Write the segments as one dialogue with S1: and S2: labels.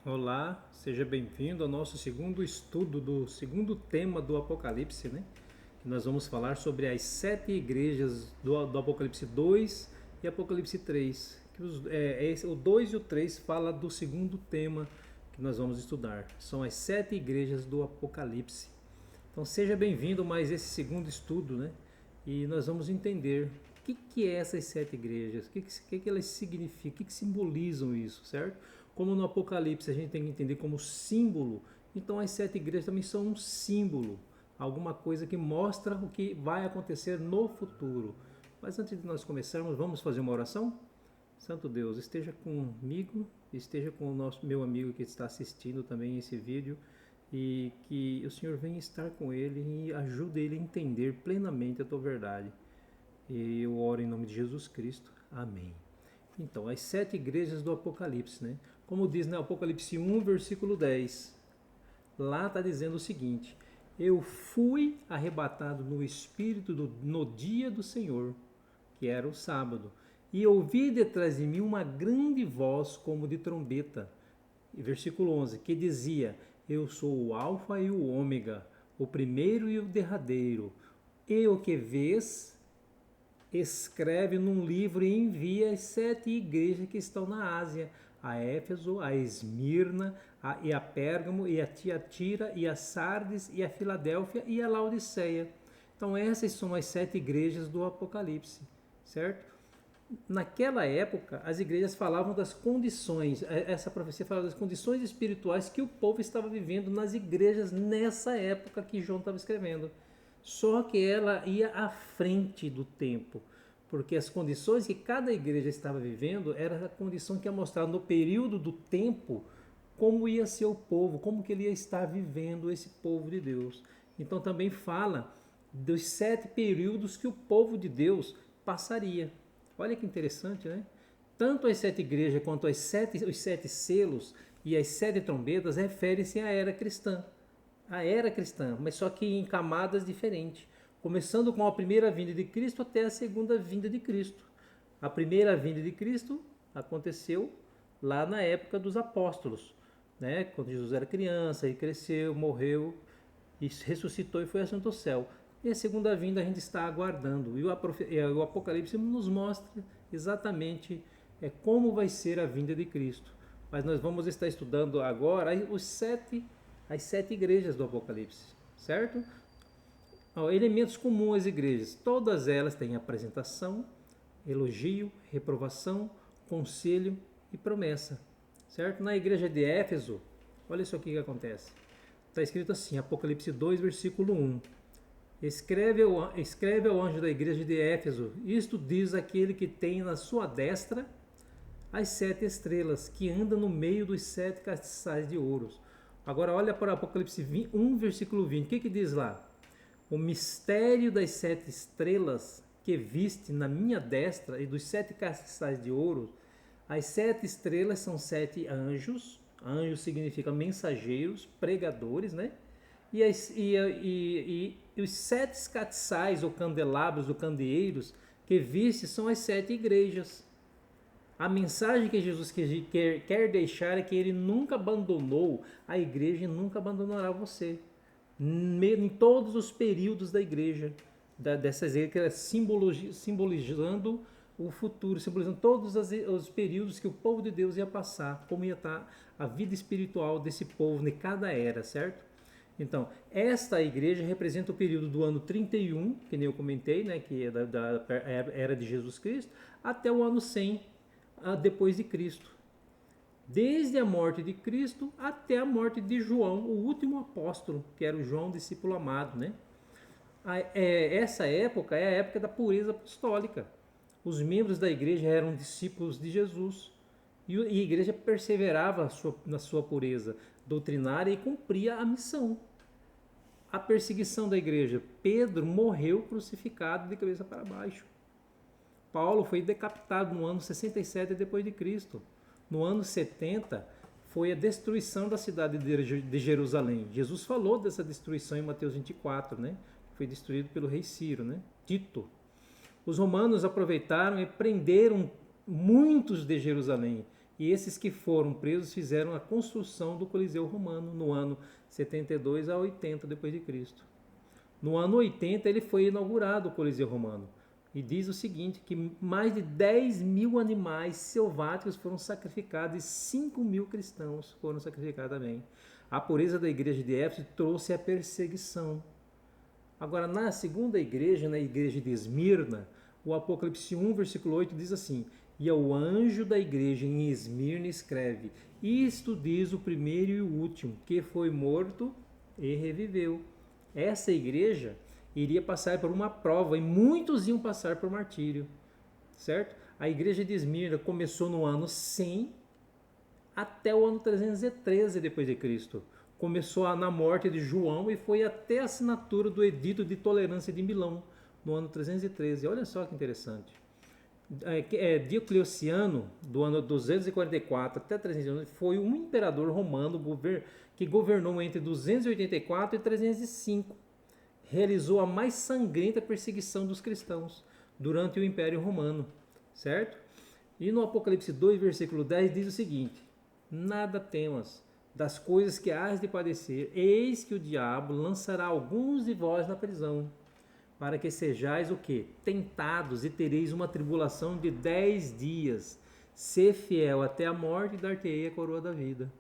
S1: Olá, seja bem-vindo ao nosso segundo estudo do segundo tema do Apocalipse, né? Que nós vamos falar sobre as 7 igrejas do Apocalipse 2 e Apocalipse 3. O 2 e o 3 fala do segundo tema que nós vamos estudar. São as 7 igrejas do Apocalipse. Então seja bem-vindo a mais esse segundo estudo, né? E nós vamos entender o que é essas 7 igrejas, o que elas significam, o que simbolizam isso, certo? Como no Apocalipse a gente tem que entender como símbolo, então as 7 igrejas também são um símbolo, alguma coisa que mostra o que vai acontecer no futuro. Mas antes de nós começarmos, vamos fazer uma oração? Santo Deus, esteja comigo, esteja com o meu amigo que está assistindo também esse vídeo e que o Senhor venha estar com ele e ajude ele a entender plenamente a tua verdade. E eu oro em nome de Jesus Cristo. Amém. Então, as 7 igrejas do Apocalipse, né? Como diz no Apocalipse 1, versículo 10, lá está dizendo o seguinte: eu fui arrebatado no Espírito no dia do Senhor, que era o sábado, e ouvi detrás de mim uma grande voz como de trombeta. E versículo 11, que dizia: eu sou o Alfa e o Ômega, o primeiro e o derradeiro. E o que vês, escreve num livro e envia às 7 igrejas que estão na Ásia, a Éfeso, a Esmirna, e a Pérgamo, e a Tiatira, e a Sardes, e a Filadélfia, e a Laodiceia. Então essas são as 7 igrejas do Apocalipse, certo? Naquela época, as igrejas falavam das condições, essa profecia fala das condições espirituais que o povo estava vivendo nas igrejas nessa época que João estava escrevendo. Só que ela ia à frente do tempo, porque as condições que cada igreja estava vivendo era a condição que ia mostrar no período do tempo como ia ser o povo, como que ele ia estar vivendo esse povo de Deus. Então também fala dos 7 períodos que o povo de Deus passaria. Olha que interessante, né? Tanto as 7 igrejas quanto os 7 selos e as 7 trombetas referem-se à era cristã. A era cristã, mas só que em camadas diferentes. Começando com a primeira vinda de Cristo até a segunda vinda de Cristo. A primeira vinda de Cristo aconteceu lá na época dos apóstolos, né? Quando Jesus era criança, ele cresceu, morreu, e ressuscitou e foi assunto ao céu. E a segunda vinda a gente está aguardando. E o Apocalipse nos mostra exatamente como vai ser a vinda de Cristo. Mas nós vamos estar estudando agora as 7 igrejas do Apocalipse, certo? Elementos comuns às igrejas. Todas elas têm apresentação, elogio, reprovação, conselho e promessa, certo? Na igreja de Éfeso, olha isso aqui que acontece. Está escrito assim, Apocalipse 2, versículo 1. Escreve ao anjo da igreja de Éfeso: isto diz aquele que tem na sua destra as 7 estrelas, que anda no meio dos 7 castiçais de ouro. Agora olha para Apocalipse 1, versículo 20. O que diz lá? O mistério das 7 estrelas que viste na minha destra e dos 7 castiçais de ouro. As 7 estrelas são 7 anjos. Anjos significa mensageiros, pregadores, né? E os 7 castiçais ou candelabros ou candeeiros que viste são as 7 igrejas. A mensagem que Jesus quer deixar é que ele nunca abandonou a igreja e nunca abandonará você. Em todos os períodos da igreja, dessas igrejas, simbolizando o futuro, simbolizando todos os períodos que o povo de Deus ia passar, como ia estar a vida espiritual desse povo em cada era, certo? Então, esta igreja representa o período do ano 31, que nem eu comentei, né, que é da era de Jesus Cristo, até o ano 100 depois de Cristo. Desde a morte de Cristo até a morte de João, o último apóstolo, que era o João, discípulo amado, né? Essa época é a época da pureza apostólica. Os membros da igreja eram discípulos de Jesus e a igreja perseverava na sua pureza doutrinária e cumpria a missão. A perseguição da igreja. Pedro morreu crucificado de cabeça para baixo. Paulo foi decapitado no ano 67 depois de Cristo. No ano 70 foi a destruição da cidade de Jerusalém. Jesus falou dessa destruição em Mateus 24, né? Foi destruído pelo rei Ciro, né? Tito. Os romanos aproveitaram e prenderam muitos de Jerusalém E esses que foram presos fizeram a construção do Coliseu Romano no ano 72 a 80 depois de Cristo. No ano 80 ele foi inaugurado o Coliseu Romano. E diz o seguinte, que mais de 10 mil animais selváticos foram sacrificados e 5 mil cristãos foram sacrificados também. A pureza da igreja de Éfeso trouxe a perseguição. Agora, na segunda igreja, na igreja de Esmirna, o Apocalipse 1, versículo 8 diz assim: e ao anjo da igreja em Esmirna escreve: isto diz o primeiro e o último, que foi morto e reviveu. Essa igreja iria passar por uma prova e muitos iam passar por martírio, certo? A igreja de Esmirna começou no ano 100 até o ano 313 depois de Cristo. Começou na morte de João e foi até a assinatura do Edito de Tolerância de Milão no ano 313. Olha só que interessante. Diocleciano, do ano 244 até 311, foi um imperador romano que governou entre 284 e 305. Realizou a mais sangrenta perseguição dos cristãos durante o Império Romano, certo? E no Apocalipse 2, versículo 10, diz o seguinte: nada temas das coisas que hás de padecer, eis que o diabo lançará alguns de vós na prisão, para que sejais o quê? Tentados, e tereis uma tribulação de 10 dias. Sê fiel até a morte e dar-te-ei a coroa da vida.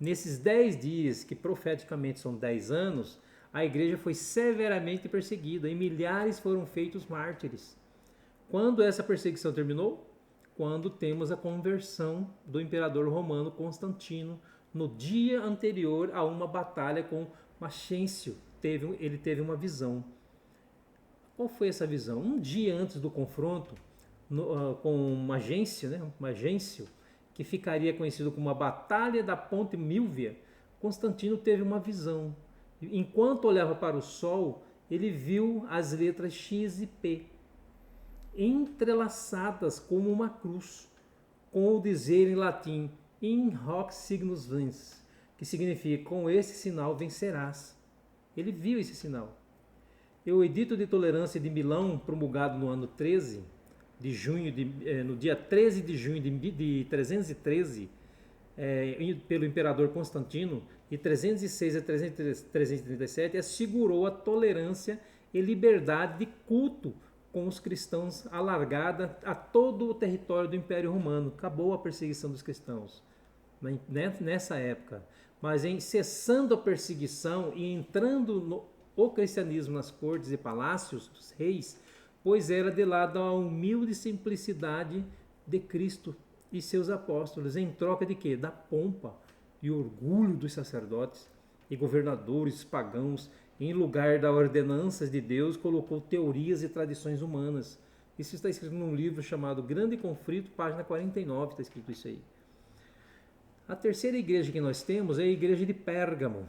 S1: Nesses 10 dias, que profeticamente são 10 anos, a igreja foi severamente perseguida e milhares foram feitos mártires. Quando essa perseguição terminou? Quando temos a conversão do imperador romano Constantino, no dia anterior a uma batalha com Maxêncio. Ele teve uma visão. Qual foi essa visão? Um dia antes do confronto com Magêncio, que ficaria conhecido como a Batalha da Ponte Milvia, Constantino teve uma visão. Enquanto olhava para o sol, ele viu as letras X e P entrelaçadas como uma cruz, com o dizer em latim In hoc signus vinces, que significa: com esse sinal vencerás. Ele viu esse sinal. E o Edito de Tolerância de Milão, promulgado no ano 13 de junho, no dia 13 de junho de 313, pelo imperador Constantino, e 306 a 337, assegurou a tolerância e liberdade de culto com os cristãos alargada a todo o território do Império Romano. Acabou a perseguição dos cristãos nessa época. Mas em cessando a perseguição e entrando o cristianismo nas cortes e palácios dos reis, pois era de lado a humilde simplicidade de Cristo e seus apóstolos, em troca de quê? Da pompa e orgulho dos sacerdotes e governadores pagãos. Em lugar das ordenanças de Deus, colocou teorias e tradições humanas. Isso está escrito num livro chamado Grande Conflito, página 49, está escrito isso aí. A terceira igreja que nós temos é a igreja de Pérgamo.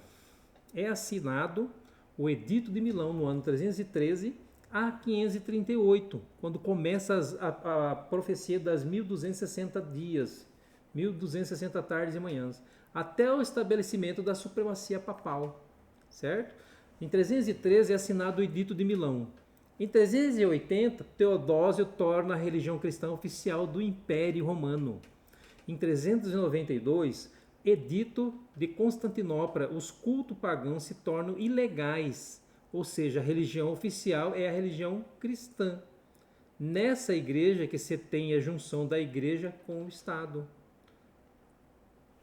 S1: É assinado o Edito de Milão no ano 313 a 538, quando começa a profecia das 1260 dias, 1260 tardes e manhãs, até o estabelecimento da supremacia papal, certo? Em 313 é assinado o Edito de Milão. Em 380, Teodósio torna a religião cristã oficial do Império Romano. Em 392, Edito de Constantinopla, os cultos pagãos se tornam ilegais, ou seja, a religião oficial é a religião cristã. Nessa igreja que se tem a junção da igreja com o Estado.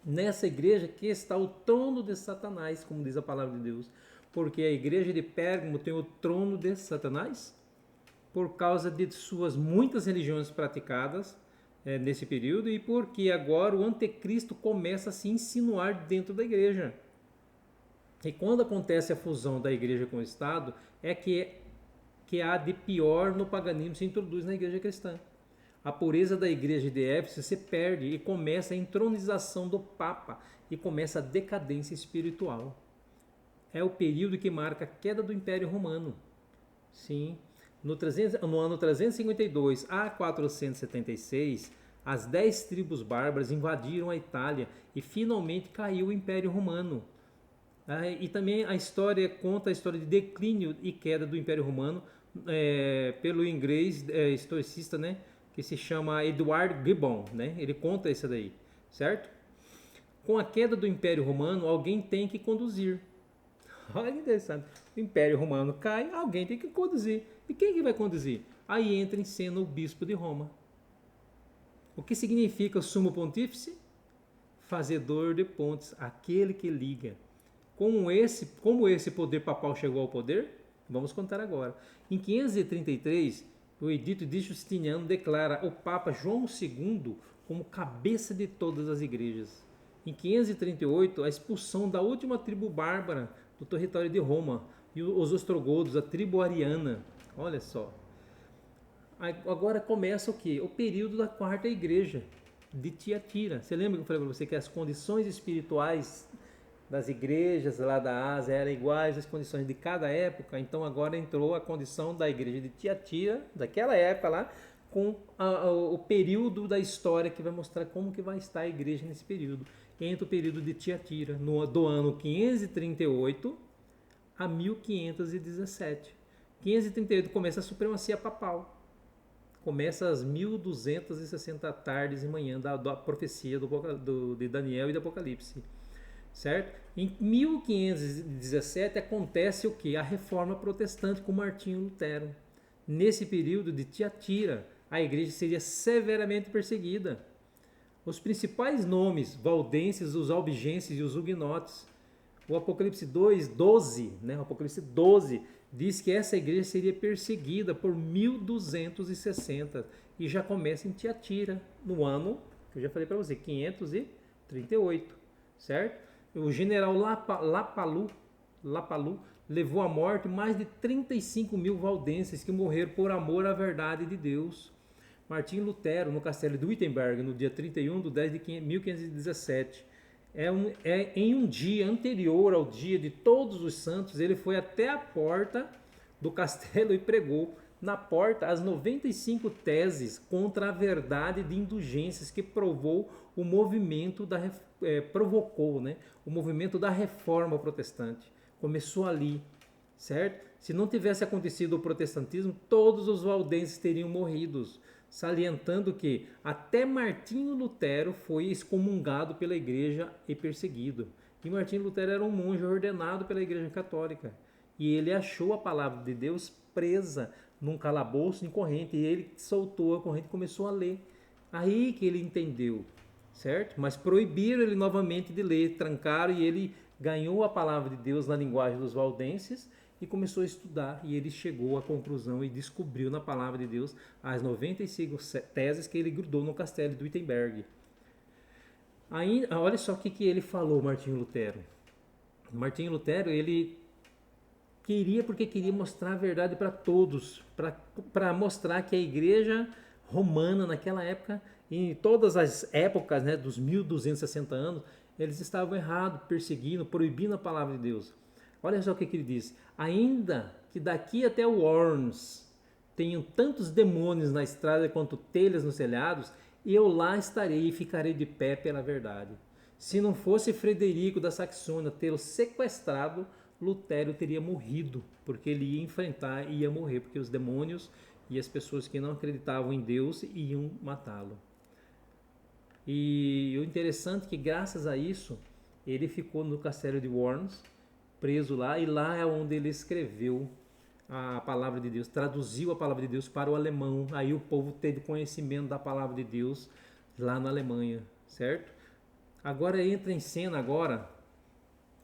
S1: Nessa igreja que está o trono de Satanás, como diz a palavra de Deus. Porque a igreja de Pérgamo tem o trono de Satanás, por causa de suas muitas religiões praticadas nesse período, e porque agora o anticristo começa a se insinuar dentro da igreja. E quando acontece a fusão da igreja com o Estado, é que há de pior no paganismo se introduz na igreja cristã. A pureza da igreja de Éfeso se perde e começa a entronização do Papa e começa a decadência espiritual. É o período que marca a queda do Império Romano. Sim. No ano 352 a 476, as 10 tribos bárbaras invadiram a Itália e finalmente caiu o Império Romano. E também a história conta a história de declínio e queda do Império Romano pelo inglês historicista, né, que se chama Edward Gibbon, né? Ele conta isso daí, certo? Com a queda do Império Romano, alguém tem que conduzir. Olha que interessante. O Império Romano cai, alguém tem que conduzir. E quem que vai conduzir? Aí entra em cena o bispo de Roma. O que significa o sumo pontífice? Fazedor de pontes, aquele que liga. Como esse poder papal chegou ao poder? Vamos contar agora. Em 533, o edito de Justiniano declara o Papa João II como cabeça de todas as igrejas. Em 538, a expulsão da última tribo bárbara do território de Roma, e os ostrogodos, a tribo ariana. Olha só. Agora começa o quê? O período da quarta igreja de Tiatira. Você lembra que eu falei para você que as condições espirituais das igrejas lá da Ásia eram iguais às condições de cada época? Então agora entrou a condição da igreja de Tiatira, daquela época lá, com o período da história que vai mostrar como que vai estar a igreja nesse período. Entra o período de Tiatira, do ano 538 a 1517. 538 começa a supremacia papal. Começa às 1260 tardes e manhã da profecia de Daniel e do Apocalipse, certo? Em 1517 acontece o que? A reforma protestante com Martinho Lutero. Nesse período de Tiatira, a igreja seria severamente perseguida. Os principais nomes, valdenses, os albigenses e os huguenotes. O Apocalipse 12, né? O Apocalipse 12 diz que essa igreja seria perseguida por 1260 e já começa em Tiatira, no ano, que eu já falei para você, 538, certo? O general Lapalu levou à morte mais de 35 mil valdenses que morreram por amor à verdade de Deus. Martinho Lutero, no castelo de Wittenberg, no dia 31 de 10 de 1517, em um dia anterior ao dia de Todos os Santos, ele foi até a porta do castelo e pregou na porta as 95 teses contra a verdade de indulgências que provocou o movimento da reforma protestante. Começou ali, certo? Se não tivesse acontecido o protestantismo, todos os valdenses teriam morrido, salientando que até Martinho Lutero foi excomungado pela igreja e perseguido. E Martinho Lutero era um monge ordenado pela igreja católica. E ele achou a palavra de Deus presa num calabouço em corrente. E ele soltou a corrente e começou a ler. Aí que ele entendeu, certo? Mas proibiram ele novamente de ler, trancaram, e ele ganhou a palavra de Deus na linguagem dos valdenses e começou a estudar, e ele chegou à conclusão e descobriu na palavra de Deus as 95 teses que ele grudou no castelo de Wittenberg. Aí, olha só o que ele falou, Martinho Lutero. Martinho Lutero, ele queria mostrar a verdade para todos, para mostrar que a igreja romana naquela época, em todas as épocas, né, dos 1260 anos, eles estavam errados, perseguindo, proibindo a palavra de Deus. Olha só o que ele diz. Ainda que daqui até Worms tenham tantos demônios na estrada quanto telhas nos telhados, eu lá estarei e ficarei de pé pela verdade. Se não fosse Frederico da Saxônia tê-lo sequestrado, Lutero teria morrido, porque ele ia enfrentar e ia morrer, porque os demônios e as pessoas que não acreditavam em Deus iam matá-lo. E o interessante é que, graças a isso, ele ficou no castelo de Worms, preso lá, e lá é onde ele escreveu a palavra de Deus, traduziu a palavra de Deus para o alemão. Aí o povo teve conhecimento da palavra de Deus lá na Alemanha, certo? Agora entra em cena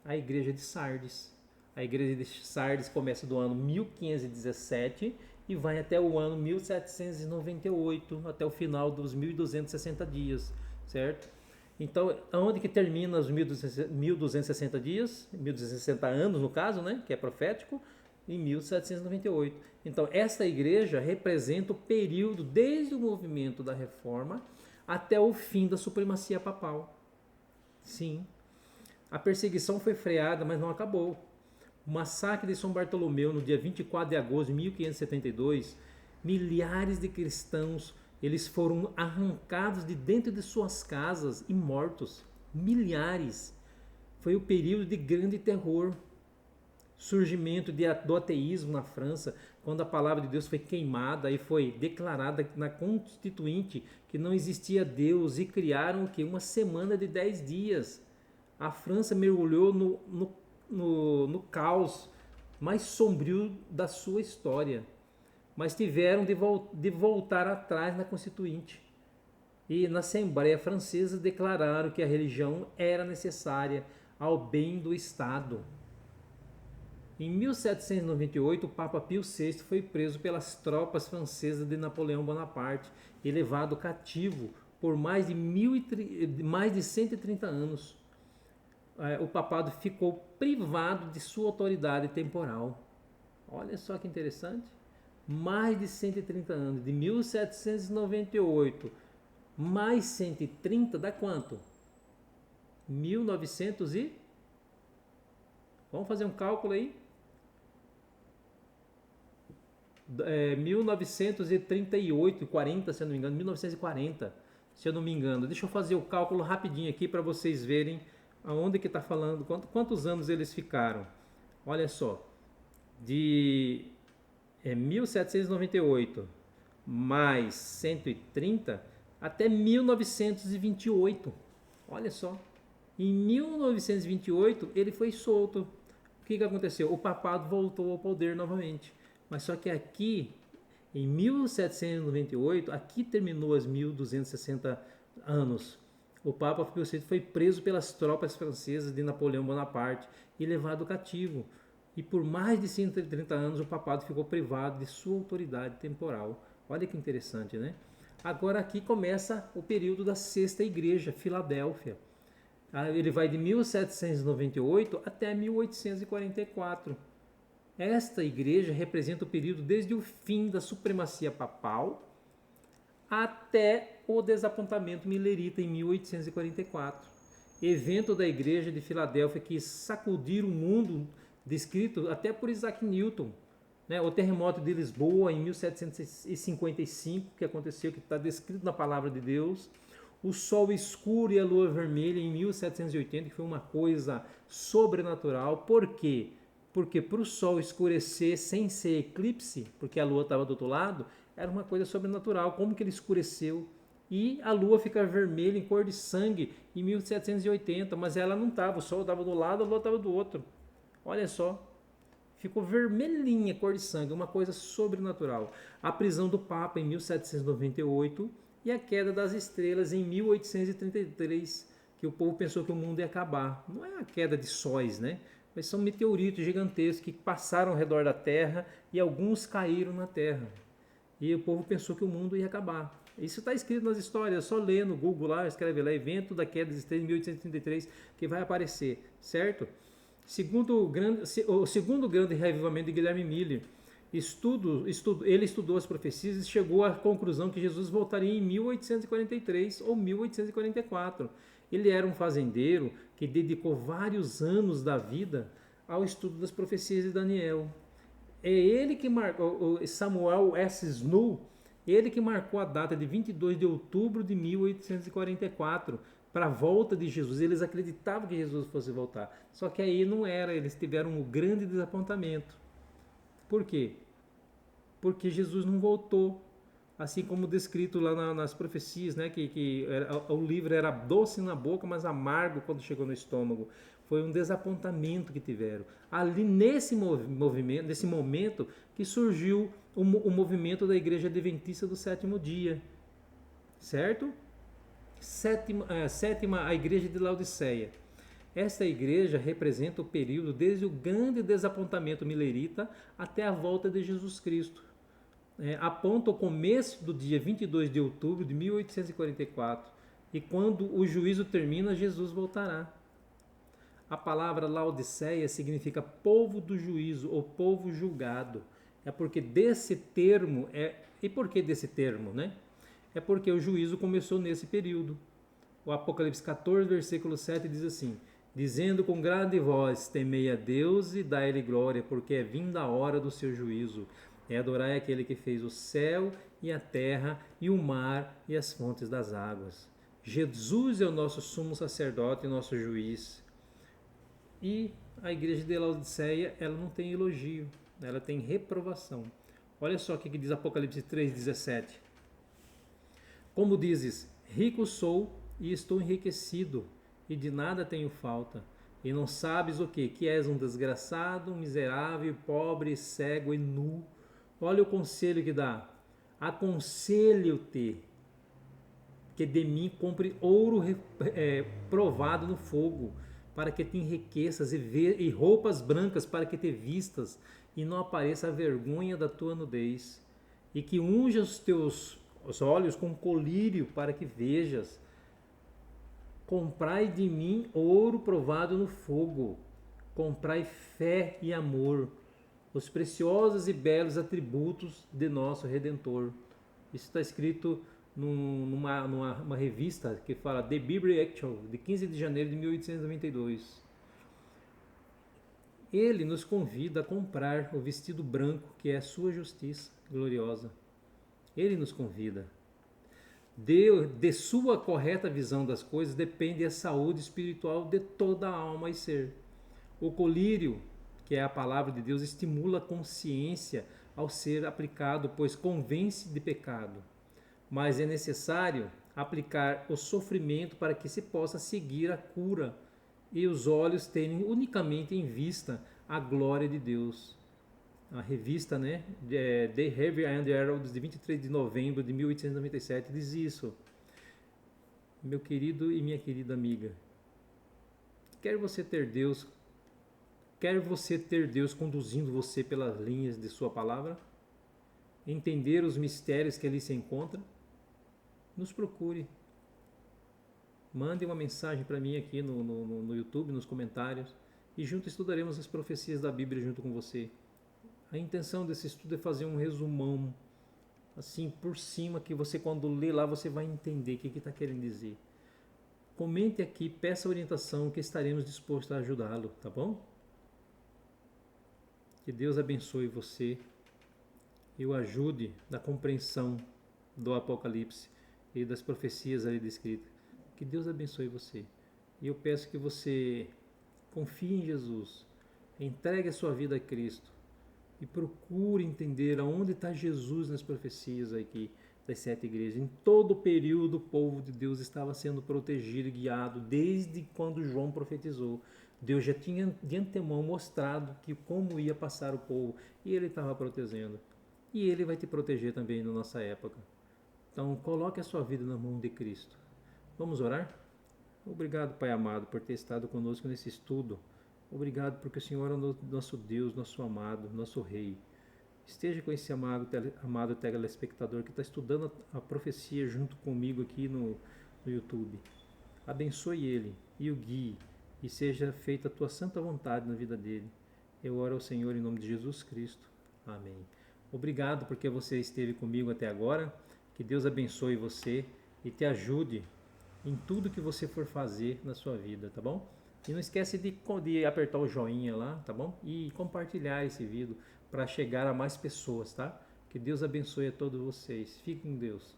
S1: a igreja de Sardes. A igreja de Sardes começa do ano 1517 e vai até o ano 1798, até o final dos 1260 dias, certo? Então, aonde que termina os 1260 dias? 1260 anos, no caso, né? Que é profético, em 1798. Então, essa igreja representa o período desde o movimento da reforma até o fim da supremacia papal. Sim, a perseguição foi freada, mas não acabou. O massacre de São Bartolomeu, no dia 24 de agosto de 1572, milhares de cristãos eles foram arrancados de dentro de suas casas e mortos. Milhares. Foi o período de grande terror. surgimento do ateísmo na França, quando a palavra de Deus foi queimada e foi declarada na Constituinte que não existia Deus, e criaram o quê? Uma semana de 10 dias. A França mergulhou no caos mais sombrio da sua história, mas tiveram de voltar atrás na Constituinte. E na Assembleia Francesa declararam que a religião era necessária ao bem do Estado. Em 1798, o Papa Pio VI foi preso pelas tropas francesas de Napoleão Bonaparte e levado cativo por mais de 130 anos. O papado ficou privado de sua autoridade temporal. Olha só que interessante. Mais de 130 anos, de 1798 mais 130 dá quanto? 1900 e... Vamos fazer um cálculo aí? 1938, 40, se eu não me engano, 1940, se eu não me engano. Deixa eu fazer o cálculo rapidinho aqui para vocês verem aonde que está falando, quantos anos eles ficaram. Olha só, de 1798 mais 130 até 1928. Olha só, em 1928 ele foi solto. O que aconteceu? O papado voltou ao poder novamente. Mas só que aqui, em 1798, aqui terminou as 1260 anos. O Papa Pio VI foi preso pelas tropas francesas de Napoleão Bonaparte e levado cativo. E por mais de 130 anos o papado ficou privado de sua autoridade temporal. Olha que interessante, né? Agora aqui começa o período da Sexta Igreja, Filadélfia. Ele vai de 1798 até 1844. Esta igreja representa o período desde o fim da supremacia papal até o desapontamento milerita em 1844. Evento da igreja de Filadélfia que sacudiram o mundo, descrito até por Isaac Newton. O terremoto de Lisboa em 1755, que aconteceu, que está descrito na palavra de Deus. O sol escuro e a lua vermelha em 1780, que foi uma coisa sobrenatural. Por quê? Porque para o sol escurecer sem ser eclipse, porque a lua estava do outro lado, era uma coisa sobrenatural. Como que ele escureceu? E a lua fica vermelha em cor de sangue em 1780, mas ela não estava, o sol estava do lado, a lua estava do outro. Olha só. Ficou vermelhinha, cor de sangue, uma coisa sobrenatural. A prisão do Papa em 1798 e a queda das estrelas em 1833, que o povo pensou que o mundo ia acabar. Não é a queda de sóis, né? Mas são meteoritos gigantescos que passaram ao redor da Terra e alguns caíram na Terra. E o povo pensou que o mundo ia acabar. Isso está escrito nas histórias, só lê no Google lá, escreve lá, evento da queda das estrelas em 1833, que vai aparecer, certo? O segundo grande revivamento de Guilherme Miller, ele estudou as profecias e chegou à conclusão que Jesus voltaria em 1843 ou 1844. Ele era um fazendeiro que dedicou vários anos da vida ao estudo das profecias de Daniel. É ele que marcou, Samuel S. Snow, ele que marcou a data de 22 de outubro de 1844, para a volta de Jesus. Eles acreditavam que Jesus fosse voltar. Só que aí não era, eles tiveram um grande desapontamento. Por quê? Porque Jesus não voltou. Assim como descrito lá nas profecias, né? O livro era doce na boca, mas amargo quando chegou no estômago. Foi um desapontamento que tiveram. Ali nesse momento que surgiu o movimento da Igreja Adventista do Sétimo Dia. Certo? Sétima, a igreja de Laodiceia. Esta igreja representa o período desde o grande desapontamento milerita até a volta de Jesus Cristo. Aponta o começo do dia 22 de outubro de 1844. E quando o juízo termina, Jesus voltará. A palavra Laodiceia significa povo do juízo ou povo julgado. É porque desse termo, e por que desse termo, né? É porque o juízo começou nesse período. O Apocalipse 14, versículo 7 diz assim: dizendo com grande voz, temei a Deus e dai-lhe glória, porque é vinda a hora do seu juízo. Adorai aquele que fez o céu e a terra e o mar e as fontes das águas. Jesus é o nosso sumo sacerdote e nosso juiz. E a igreja de Laodiceia, ela não tem elogio, ela tem reprovação. Olha só o que diz Apocalipse 3,17. Como dizes, rico sou e estou enriquecido, e de nada tenho falta. E não sabes o quê? Que és um desgraçado, um miserável, pobre, cego e nu. Olha o conselho que dá. Aconselho-te que de mim compre ouro provado no fogo, para que te enriqueças, e roupas brancas para que te vistas, e não apareça a vergonha da tua nudez. E que unja os olhos com colírio para que vejas. Comprai de mim ouro provado no fogo. Comprai fé e amor, os preciosos e belos atributos de nosso Redentor. Isso está escrito numa revista que fala The Bible Actual, de 15 de janeiro de 1892. Ele nos convida a comprar o vestido branco que é a sua justiça gloriosa. Ele nos convida. De sua correta visão das coisas depende a saúde espiritual de toda a alma e ser. O colírio, que é a palavra de Deus, estimula a consciência ao ser aplicado, pois convence de pecado. Mas é necessário aplicar o sofrimento para que se possa seguir a cura e os olhos terem unicamente em vista a glória de Deus. A revista, né, The Heavy and Herald, de 23 de novembro de 1897, diz isso. Meu querido e minha querida amiga, quer você ter Deus conduzindo você pelas linhas de sua palavra, entender os mistérios que ali se encontram, nos procure. Mande uma mensagem para mim aqui no YouTube, nos comentários, e juntos estudaremos as profecias da Bíblia junto com você. A intenção desse estudo é fazer um resumão, assim, por cima, que você, quando lê lá, você vai entender o que está querendo dizer. Comente aqui, peça orientação, que estaremos dispostos a ajudá-lo, tá bom? Que Deus abençoe você e o ajude na compreensão do Apocalipse e das profecias ali descritas. Que Deus abençoe você. E eu peço que você confie em Jesus, entregue a sua vida a Cristo e procure entender aonde está Jesus nas profecias aqui das 7 igrejas. Em todo o período, o povo de Deus estava sendo protegido e guiado, desde quando João profetizou. Deus já tinha de antemão mostrado que como ia passar o povo, e Ele estava protegendo. E Ele vai te proteger também na nossa época. Então, coloque a sua vida na mão de Cristo. Vamos orar? Obrigado, Pai amado, por ter estado conosco nesse estudo. Obrigado porque o Senhor é o nosso Deus, nosso amado, nosso Rei. Esteja com esse amado telespectador que está estudando a profecia junto comigo aqui no YouTube. Abençoe ele e o guie, e seja feita a tua santa vontade na vida dele. Eu oro ao Senhor em nome de Jesus Cristo. Amém. Obrigado porque você esteve comigo até agora. Que Deus abençoe você e te ajude em tudo que você for fazer na sua vida, tá bom? E não esquece de apertar o joinha lá, tá bom? E compartilhar esse vídeo para chegar a mais pessoas, tá? Que Deus abençoe a todos vocês. Fiquem com Deus.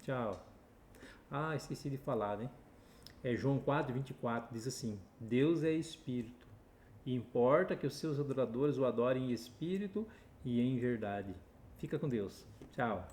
S1: Tchau. Ah, esqueci de falar, né? João 4:24 diz assim: Deus é espírito, e importa que os seus adoradores o adorem em espírito e em verdade. Fica com Deus. Tchau.